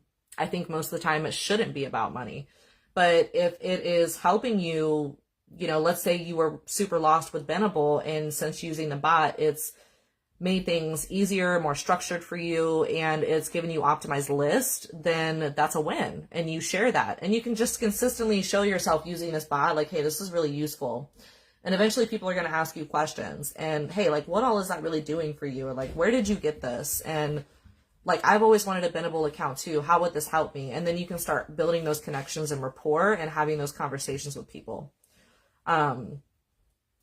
[SPEAKER 1] think most of the time it shouldn't be about money. But if it is helping you, let's say you were super lost with Benable and since using the bot, it's made things easier, more structured for you, and it's given you optimized list, then that's a win. And you share that. And you can just consistently show yourself using this bot, like, hey, this is really useful. And eventually people are going to ask you questions. And hey, like, what all is that really doing for you? Or like, where did you get this? And like, I've always wanted a Benable account too. How would this help me? And then you can start building those connections and rapport and having those conversations with people.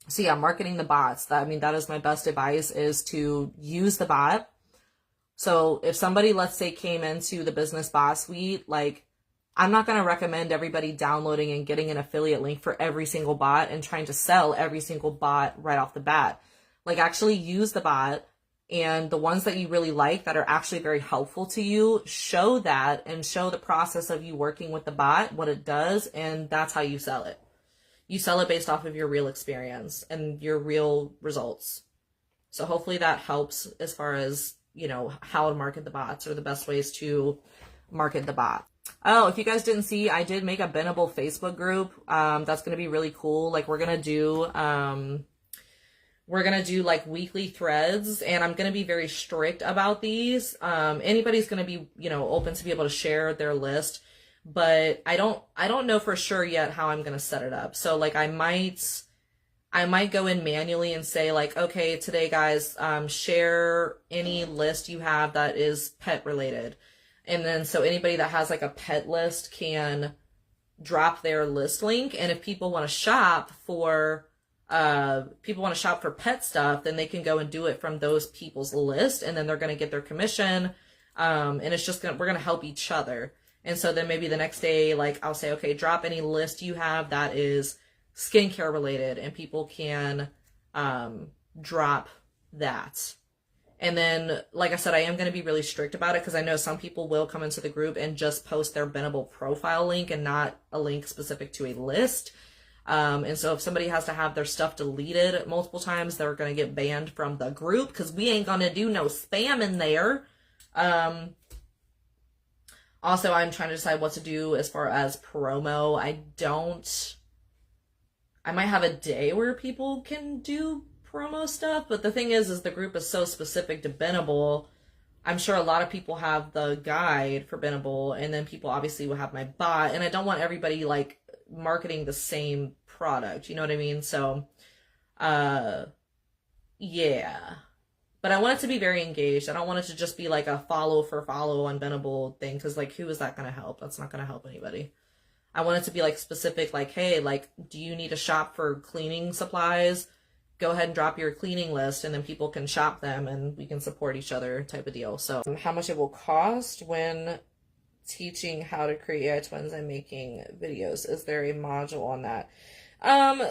[SPEAKER 1] So yeah, marketing the bots. That is my best advice, is to use the bot. So if somebody, let's say, came into the Business Bot Suite, like I'm not going to recommend everybody downloading and getting an affiliate link for every single bot and trying to sell every single bot right off the bat. Like, actually use the bot, and the ones that you really like that are actually very helpful to you, show that and show the process of you working with the bot, what it does, and that's how you sell it. You sell it based off of your real experience and your real results. So hopefully that helps as far as, you know, how to market the bots or the best ways to market the bot. Oh, if you guys didn't see, I did make a Benable Facebook group. That's going to be really cool. Like, we're going to do like weekly threads, and I'm going to be very strict about these. Anybody's going to be, you know, open to be able to share their list, but I don't know for sure yet how I'm going to set it up. So like, I might go in manually and say like, okay, today guys, share any list you have that is pet related. And then so anybody that has like a pet list can drop their list link. And if people want to shop for pet stuff, then they can go and do it from those people's list, and then they're going to get their commission. And it's just we're going to help each other. And so then maybe the next day, like, I'll say, okay, drop any list you have that is skincare related, and people can drop that. And then, like I said, I am going to be really strict about it, because I know some people will come into the group and just post their Benable profile link and not a link specific to a list. And so if somebody has to have their stuff deleted multiple times, they're going to get banned from the group, because we ain't going to do no spam in there. Also, I'm trying to decide what to do as far as promo. I might have a day where people can do promo stuff, but the thing is the group is so specific to Benable. I'm sure a lot of people have the guide for Benable, and then people obviously will have my bot, and I don't want everybody like marketing the same product, you know what I mean? So yeah, but I want it to be very engaged. I don't want it to just be like a follow for follow on Benable thing, because like, who is that going to help? That's not going to help anybody. I want it to be like specific, like, hey, like, do you need to shop for cleaning supplies? Go ahead and drop your cleaning list, and then people can shop them and we can support each other type of deal. So how much it will cost when teaching how to create AI twins and making videos? Is there a module on that?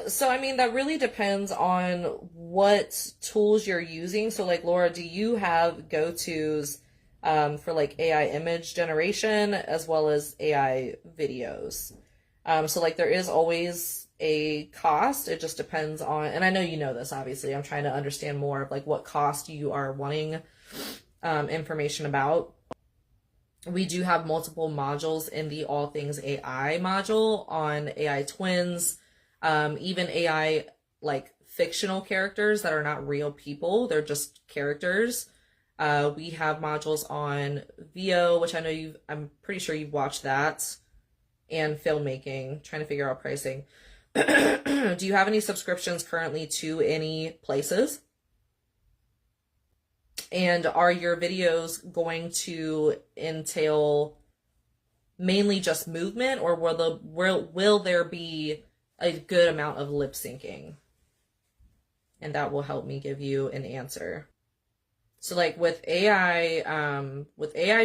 [SPEAKER 1] So I mean, that really depends on what tools you're using. So like, Laura, do you have go-tos for like AI image generation as well as AI videos? So like, there is always a cost. It just depends on, and I know you know this, obviously. I'm trying to understand more of like what cost you are wanting information about. We do have multiple modules in the All Things AI module on AI twins, even AI like fictional characters that are not real people. They're just characters. We have modules on VO, which I know I'm pretty sure you've watched that, and filmmaking, trying to figure out pricing. Do you have any subscriptions currently to any places? And are your videos going to entail mainly just movement, or will there be a good amount of lip syncing? And that will help me give you an answer. So like with AI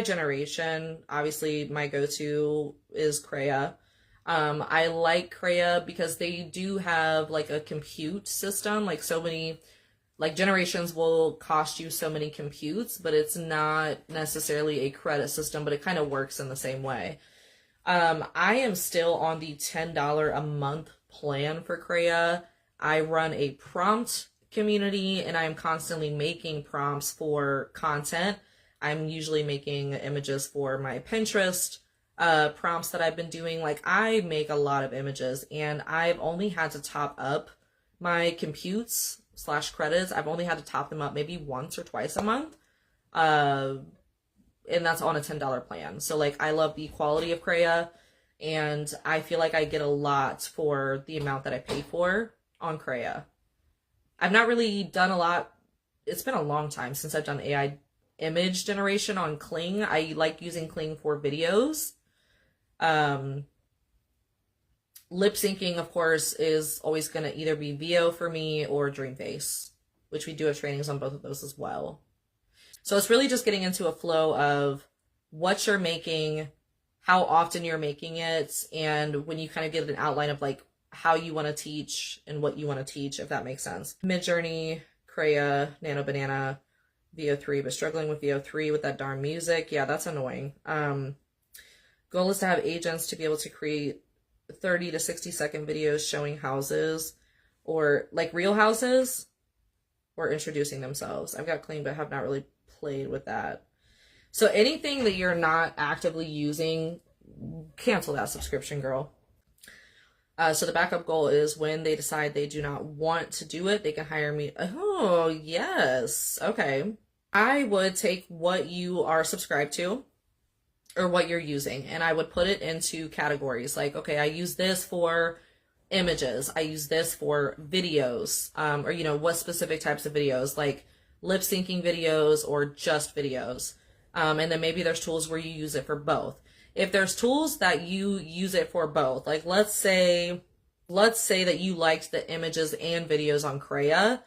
[SPEAKER 1] generation, obviously my go-to is Crea. I like Crea because they do have like a compute system, like so many, like generations will cost you so many computes, but it's not necessarily a credit system, but it kind of works in the same way. I am still on the $10 a month plan for Crea. I run a prompt community, and I am constantly making prompts for content. I'm usually making images for my Pinterest prompts that I've been doing. Like, I make a lot of images, and I've only had to top up my computes / credits. I've only had to top them up maybe once or twice a month. And that's on a $10 plan. So like, I love the quality of Crea, and I feel like I get a lot for the amount that I pay for on Crea. I've not really done a lot. It's been a long time since I've done AI image generation on Kling. I like using Kling for videos. Lip syncing, of course, is always going to either be VO for me or Dreamface, which we do have trainings on both of those as well. So it's really just getting into a flow of what you're making, how often you're making it, and when you kind of get an outline of like how you want to teach and what you want to teach, if that makes sense. Midjourney, Craya, Nano Banana, VO3, but struggling with VO3 with that darn music. Yeah, that's annoying. Goal is to have agents to be able to create 30 to 60-second videos showing houses, or like real houses, or introducing themselves. I've got clean, but have not really played with that. So anything that you're not actively using, cancel that subscription, girl. So the backup goal is when they decide they do not want to do it, they can hire me. Oh, yes. Okay. I would take what you are subscribed to or what you're using, and I would put it into categories. Like, okay, I use this for images. I use this for videos, or, you know, what specific types of videos, like lip syncing videos or just videos. And then maybe there's tools where you use it for both. If there's tools that you use it for both, like let's say that you liked the images and videos on Craya,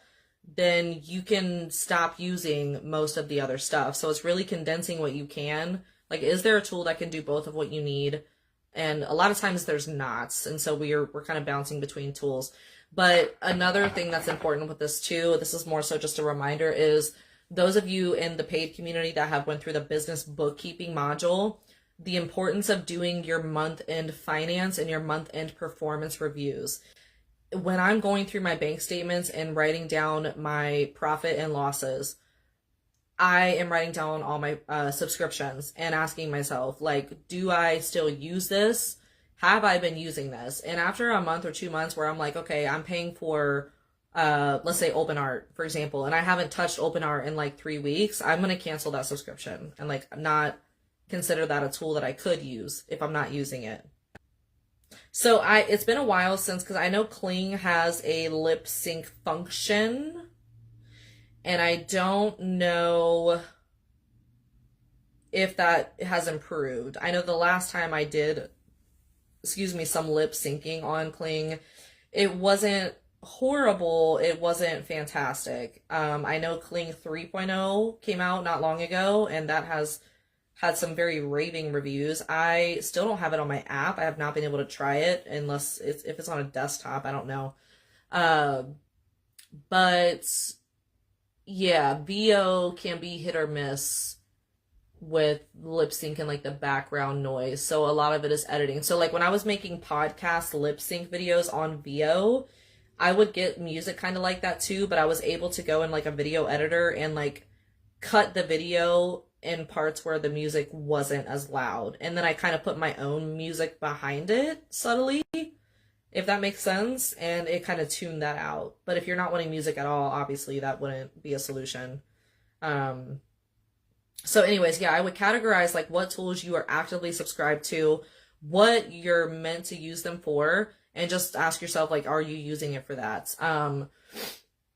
[SPEAKER 1] then you can stop using most of the other stuff. So it's really condensing what you can. Like, is there a tool that can do both of what you need? And a lot of times there's not. And so we're kind of bouncing between tools. But another thing that's important with this too, this is more so just a reminder, is those of you in the paid community that have went through the business bookkeeping module, the importance of doing your month-end finance and your month-end performance reviews. When I'm going through my bank statements and writing down my profit and losses, I am writing down all my subscriptions and asking myself, like, do I still use this? Have I been using this? And after a month or 2 months where I'm like, okay, I'm paying for, let's say OpenArt, for example, and I haven't touched OpenArt in like 3 weeks, I'm going to cancel that subscription and like not consider that a tool that I could use if I'm not using it. So it's been a while since, because I know Kling has a lip sync function, and I don't know if that has improved. I know the last time I did, some lip syncing on Kling, it wasn't horrible, it wasn't fantastic. I know Kling 3.0 came out not long ago, and that has had some very raving reviews. I still don't have it on my app. I have not been able to try it unless if it's on a desktop. I don't know. But yeah, VO can be hit or miss with lip sync and like the background noise. So a lot of it is editing. So like when I was making podcast lip sync videos on VO, I would get music kind of like that too, but I was able to go in like a video editor and like cut the video in parts where the music wasn't as loud. And then I kind of put my own music behind it subtly, if that makes sense. And it kind of tuned that out. But if you're not wanting music at all, obviously that wouldn't be a solution. So anyways, yeah, I would categorize like what tools you are actively subscribed to, what you're meant to use them for, and just ask yourself, like, are you using it for that?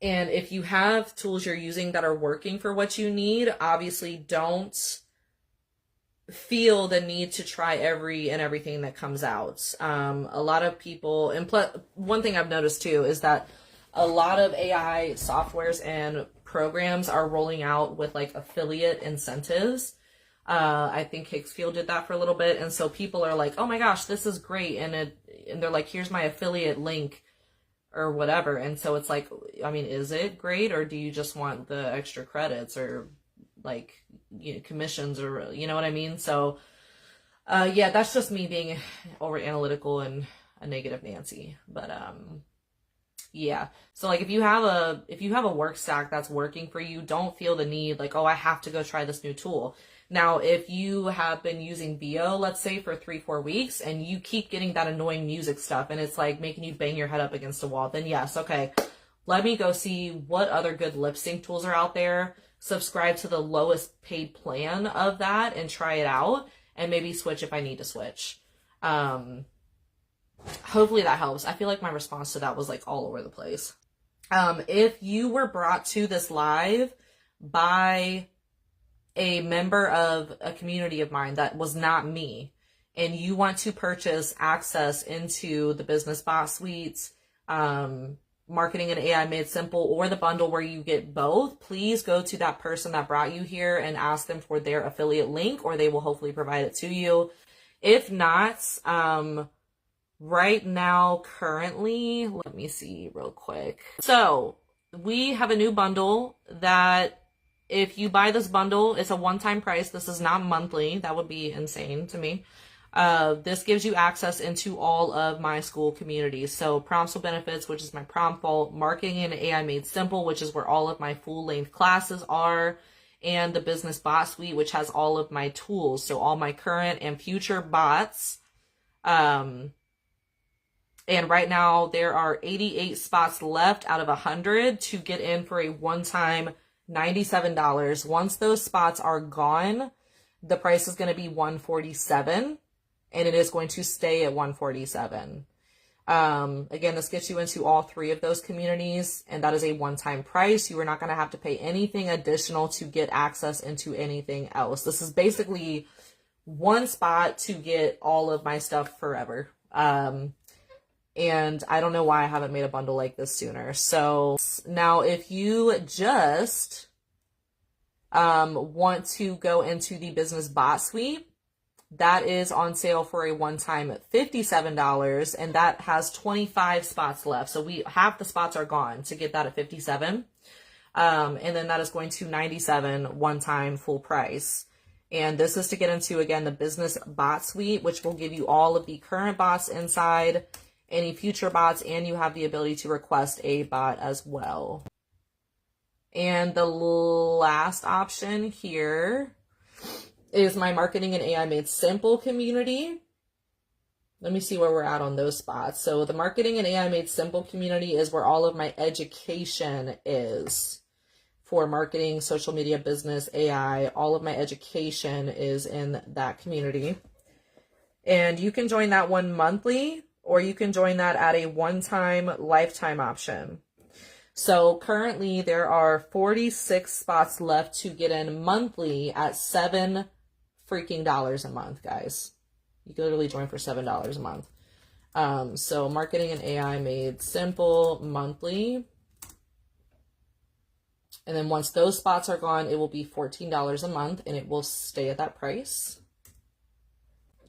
[SPEAKER 1] And if you have tools you're using that are working for what you need, obviously don't feel the need to try everything that comes out. A lot of people, and one thing I've noticed too is that a lot of AI softwares and programs are rolling out with like affiliate incentives. I think Hicksfield did that for a little bit. And so people are like, oh my gosh, this is great. And they're like, here's my affiliate link or whatever. And so it's like, I mean, is it great, or do you just want the extra credits or like, you know, commissions, or, you know what I mean? So, yeah, that's just me being over analytical and a negative Nancy. But, yeah. So like if you have a work stack that's working for you, don't feel the need like, oh, I have to go try this new tool. Now, if you have been using VO, let's say for 3-4 weeks, and you keep getting that annoying music stuff and it's like making you bang your head up against a wall, then yes, okay, let me go see what other good lip sync tools are out there, subscribe to the lowest paid plan of that and try it out, and maybe switch if I need to switch. Hopefully that helps. I feel like my response to that was like all over the place. If you were brought to this live by a member of a community of mine that was not me, and you want to purchase access into the Business Bot Suites, Marketing and AI Made Simple, or the bundle where you get both, please go to that person that brought you here and ask them for their affiliate link, or they will hopefully provide it to you. If not, right now, currently, let me see real quick. So we have a new bundle that if you buy this bundle, it's a one-time price. This is not monthly. That would be insane to me. This gives you access into all of my school communities. So Prompts with Benefits, which is my prompt vault, Marketing and AI Made Simple, which is where all of my full-length classes are, and the Business Bot Suite, which has all of my tools. So all my current and future bots. And right now there are 88 spots left out of 100 to get in for a one-time $97. Once those spots are gone, the price is going to be $147, and it is going to stay at $147. Again, this gets you into all three of those communities, and that is a one-time price. You are not going to have to pay anything additional to get access into anything else. This is basically one spot to get all of my stuff forever. And I don't know why I haven't made a bundle like this sooner. So now if you just want to go into the Business Bot Suite, that is on sale for a one-time $57, and that has 25 spots left. So half the spots are gone to get that at $57. And then that is going to $97 one-time full price. And this is to get into, again, the Business Bot Suite, which will give you all of the current bots inside, any future bots, and you have the ability to request a bot as well. And the last option here is my Marketing and AI Made Simple community. Let me see where we're at on those spots. So the Marketing and AI Made Simple community is where all of my education is for marketing, social media, business, AI. All of my education is in that community. And you can join that one monthly, or you can join that at a one-time lifetime option. So currently there are 46 spots left to get in monthly at $7 freaking dollars a month, guys. You can literally join for $7 a month. So Marketing and AI Made Simple monthly. And then once those spots are gone, it will be $14 a month, and it will stay at that price.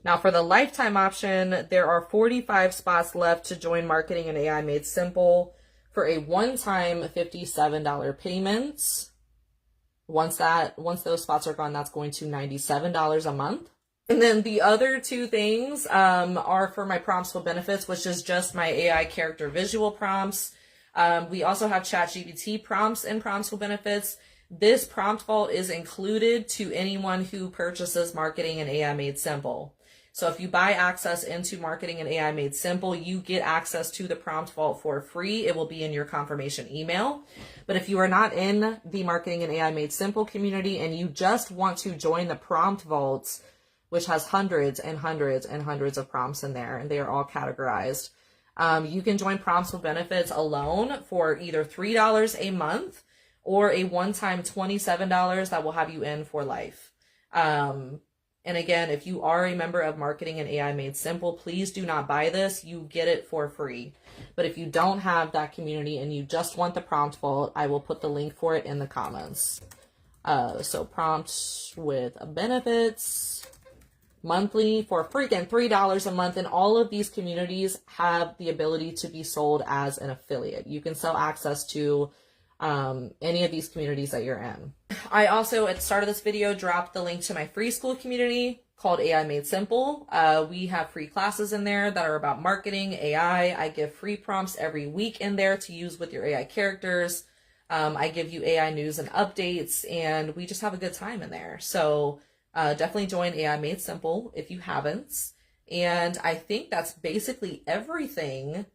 [SPEAKER 1] Now for the lifetime option, there are 45 spots left to join Marketing and AI Made Simple for a one-time $57 payment. Once those spots are gone, that's going to $97 a month. And then the other two things are for my Prompts with Benefits, which is just my AI character visual prompts. We also have ChatGPT prompts and Prompts with Benefits. This prompt vault is included to anyone who purchases Marketing and AI Made Simple. So if you buy access into Marketing and AI Made Simple, you get access to the prompt vault for free. It will be in your confirmation email. But if you are not in the Marketing and AI Made Simple community and you just want to join the prompt vaults, which has hundreds and hundreds and hundreds of prompts in there, and they are all categorized, you can join Prompts with Benefits alone for either $3 a month or a one-time $27 that will have you in for life. And again, if you are a member of Marketing and AI Made Simple, please do not buy this. You get it for free. But if you don't have that community and you just want the prompt vault, I will put the link for it in the comments. So Prompts with Benefits monthly for freaking $3 a month. And all of these communities have the ability to be sold as an affiliate. You can sell access to any of these communities that you're in. I also, at the start of this video, dropped the link to my free school community called AI Made Simple. We have free classes in there that are about marketing, AI. I give free prompts every week in there to use with your AI characters. I give you AI news and updates, and we just have a good time in there. So definitely join AI Made Simple if you haven't. And I think that's basically everything.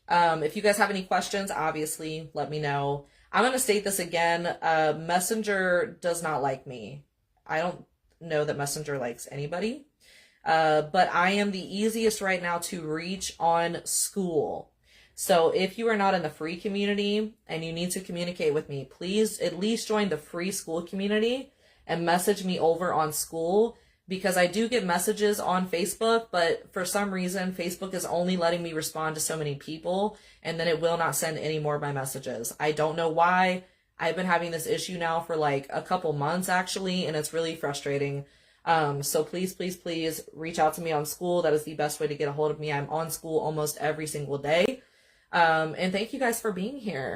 [SPEAKER 1] If you guys have any questions, obviously, let me know. I'm going to state this again. Messenger does not like me. I don't know that Messenger likes anybody. But I am the easiest right now to reach on school. So if you are not in the free community and you need to communicate with me, please at least join the free school community and message me over on school, because I do get messages on Facebook, but for some reason, Facebook is only letting me respond to so many people, and then it will not send any more of my messages. I don't know why. I've been having this issue now for like a couple months, actually, and it's really frustrating. So please, please, please reach out to me on School. That is the best way to get a hold of me. I'm on School almost every single day. And thank you guys for being here.